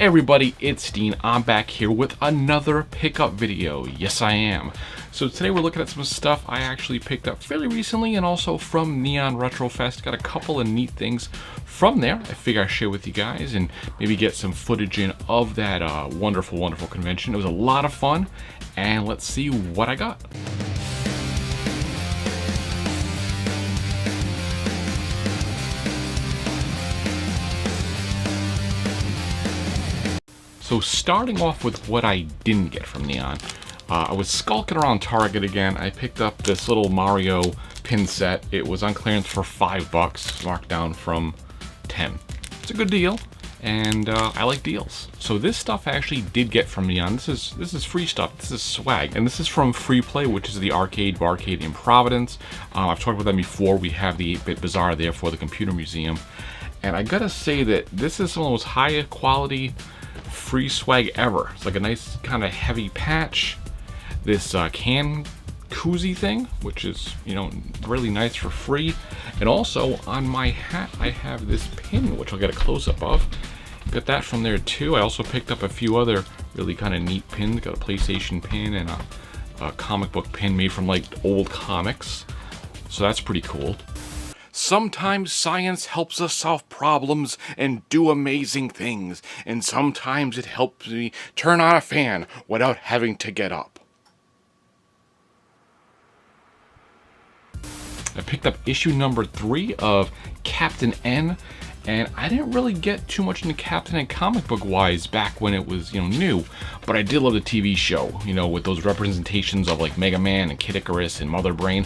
Everybody, it's Dean. I'm back here with another pickup video. Yes, I am. So today we're looking at some stuff I actually picked up fairly recently and also from Neon Retro Fest. Got a couple of neat things from there. I figure I'd share with you guys and maybe get some footage in of that wonderful, wonderful convention. It was a lot of fun, and let's see what I got. So starting off with what I didn't get from Neon, I was skulking around Target again. I picked up this little Mario pin set. It was on clearance for $5, marked down from 10. It's a good deal, and I like deals. So this stuff I actually did get from Neon. This is free stuff. This is swag, and this is from Free Play, which is the arcade barcade in Providence. I've talked about them before. We have the 8-Bit Bazaar there for the Computer Museum, and I gotta say that this is some of the most high quality free swag ever. It's like a nice kind of heavy patch. This can koozie thing, which is, you know, really nice for free. And also on my hat I have this pin, which I'll get a close-up of. Got that from there too. I also picked up a few other really kind of neat pins. Got a PlayStation pin and a comic book pin made from like old comics, so that's pretty cool. Sometimes science helps us solve problems and do amazing things, and sometimes it helps me turn on a fan without having to get up. I picked up issue number 3 of Captain N, and I didn't really get too much into Captain N comic book wise back when it was, you know, new, but I did love the TV show, you know, with those representations of like Mega Man and Kid Icarus and Mother Brain.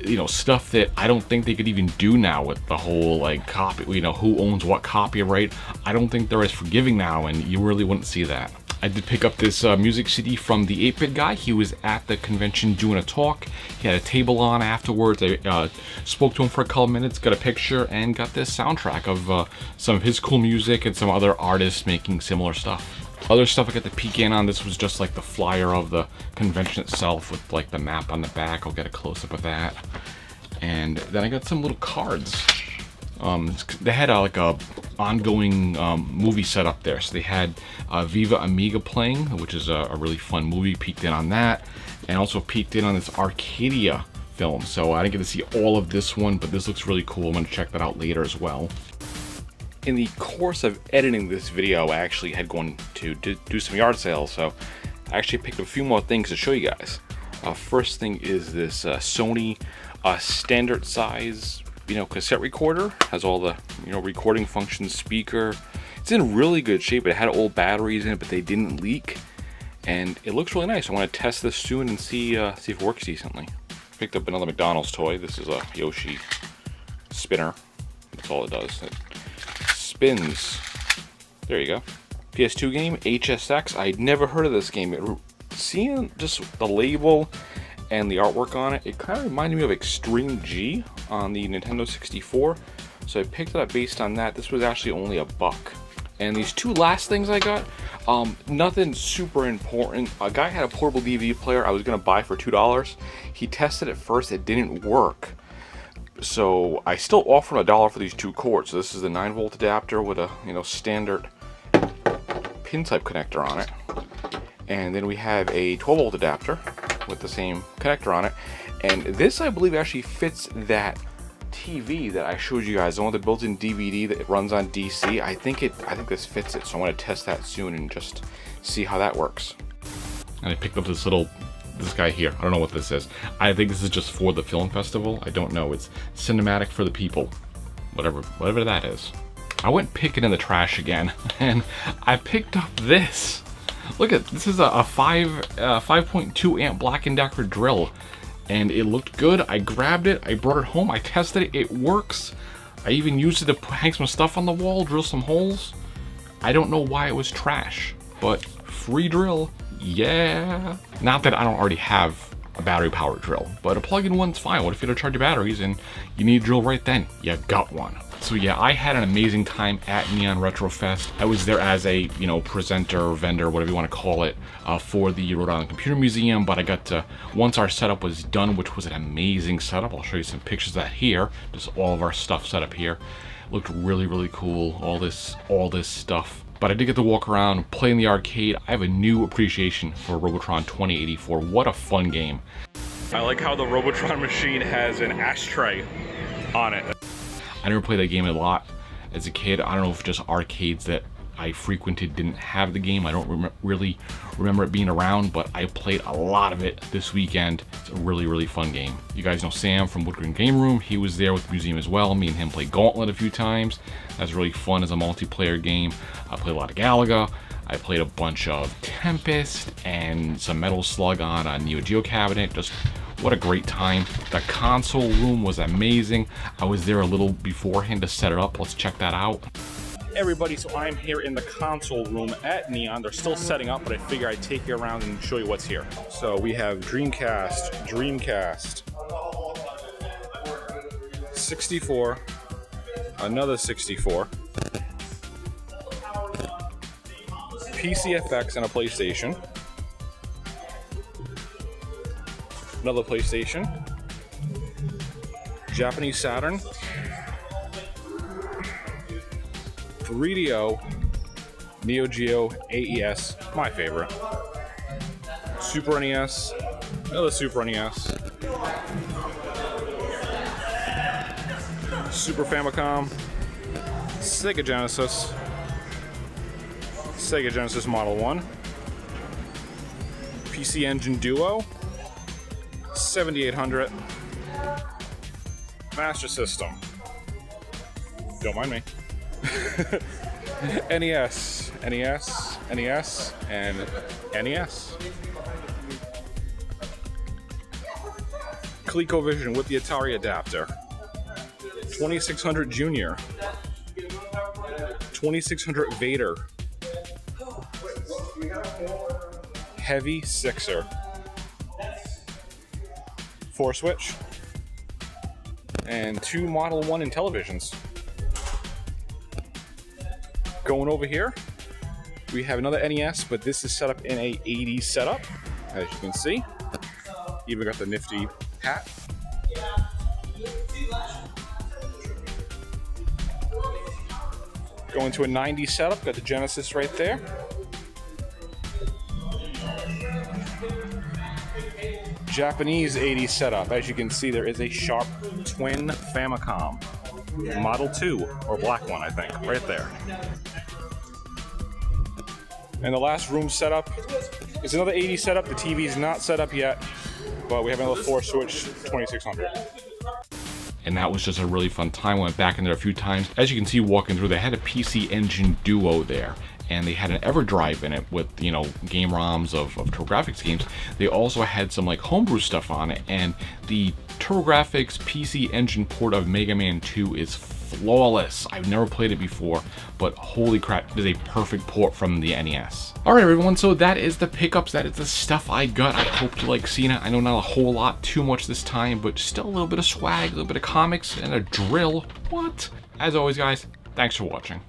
You know, stuff that I don't think they could even do now with the whole like copy, you know, who owns what copyright. I don't think they're as forgiving now, and you really wouldn't see that. I did pick up this music CD from the 8-Bit guy. He was at the convention doing a talk. He had a table on afterwards. I spoke to him for a couple minutes, got a picture, and got this soundtrack of some of his cool music and some other artists making similar stuff. Other stuff I got to peek in on, this was just like the flyer of the convention itself with like the map on the back. I'll get a close-up of that. And then I got some little cards. They had like a ongoing movie set up there. So they had Viva Amiga playing, which is a really fun movie. Peeked in on that, and also peeked in on this Arcadia film. So I didn't get to see all of this one, but this looks really cool. I'm gonna check that out later as well. In the course of editing this video, I actually had gone to do some yard sales, so I actually picked up a few more things to show you guys. First thing is this Sony standard size, you know, cassette recorder. Has all the, you know, recording functions, speaker. It's in really good shape. It had old batteries in it, but they didn't leak, and it looks really nice. I want to test this soon and see if it works decently. Picked up another McDonald's toy. This is a Yoshi Spinner. That's all it does. It spins. There you go. PS2 game, HSX. I'd never heard of this game. Seeing just the label and the artwork on it, it kind of reminded me of Extreme G on the Nintendo 64. So I picked it up based on that. This was actually only $1. And these two last things I got, nothing super important. A guy had a portable DVD player I was gonna buy for $2. He tested it first, it didn't work. So I still offer him $1 for these two cords. So this is the 9-volt adapter with a, you know, standard pin type connector on it, and then we have a 12-volt adapter with the same connector on it. And this, I believe, actually fits that TV that I showed you guys, the one with the built-in DVD that runs on DC. I think this fits it. So I want to test that soon and just see how that works. And I picked up this guy here. I don't know what this is. I think this is just for the film festival. I don't know. It's cinematic for the people. Whatever that is. I went picking in the trash again, and I picked up this. Look at this. Is a 5.2 amp Black & Decker drill, and it looked good. I grabbed it. I brought it home. I tested it. It works. I even used it to hang some stuff on the wall, drill some holes. I don't know why it was trash, but free drill. Yeah. Not that I don't already have a battery powered drill, but a plug-in one's fine. What if you don't charge your batteries and you need a drill right then? You got one. So yeah, I had an amazing time at Neon Retro Fest. I was there as a, you know, presenter, vendor, whatever you want to call it, for the Rhode Island Computer Museum, but I got to, once our setup was done, which was an amazing setup, I'll show you some pictures of that here, just all of our stuff set up here. Looked really, really cool. All this stuff But I did get to walk around, play in the arcade. I have a new appreciation for Robotron 2084. What a fun game. I like how the Robotron machine has an ashtray on it. I never played that game a lot as a kid. I don't know if just arcades that I frequented didn't have the game. I don't really remember it being around, but I played a lot of it this weekend. It's a really, really fun game. You guys know Sam from Wood Green Game Room. He was there with the museum as well. Me and him played Gauntlet a few times. That's really fun as a multiplayer game. I played a lot of Galaga. I played a bunch of Tempest and some Metal Slug on a Neo Geo cabinet. Just what a great time. The console room was amazing. I was there a little beforehand to set it up. Let's check that out. Everybody, so I'm here in the console room at Neon. They're still setting up, but I figure I'd take you around and show you what's here. So we have Dreamcast, 64, another 64, PCFX and a PlayStation, another PlayStation, Japanese Saturn, 3DO, Neo Geo, AES, my favorite, Super NES, another Super NES, Super Famicom, Sega Genesis, Sega Genesis Model 1, PC Engine Duo, 7800, Master System, don't mind me, NES, and NES. ColecoVision with the Atari adapter. 2600 Junior. 2600 Vader. Heavy Sixer. 4-switch. And 2 Model 1 Intellivisions. Going over here, we have another NES, but this is set up in a 80s setup, as you can see. Even got the nifty hat. Going to a 90s setup, got the Genesis right there. Japanese 80s setup, as you can see, there is a Sharp Twin Famicom. Model 2, or black one, I think, right there. And the last room setup is another 80s setup. The TV's not set up yet, but we have another 4-switch 2600. And that was just a really fun time. Went back in there a few times. As you can see walking through, they had a PC Engine Duo there, and they had an EverDrive in it with, you know, game ROMs of TurboGrafx games. They also had some like homebrew stuff on it, and the TurboGrafx PC Engine port of Mega Man 2 is flawless. I've never played it before, but holy crap, it is a perfect port from the NES. Alright everyone, so that is the pickups, that is the stuff I got. I hope you like seeing it. I know not a whole lot, too much this time, but still a little bit of swag, a little bit of comics, and a drill. What? As always guys, thanks for watching.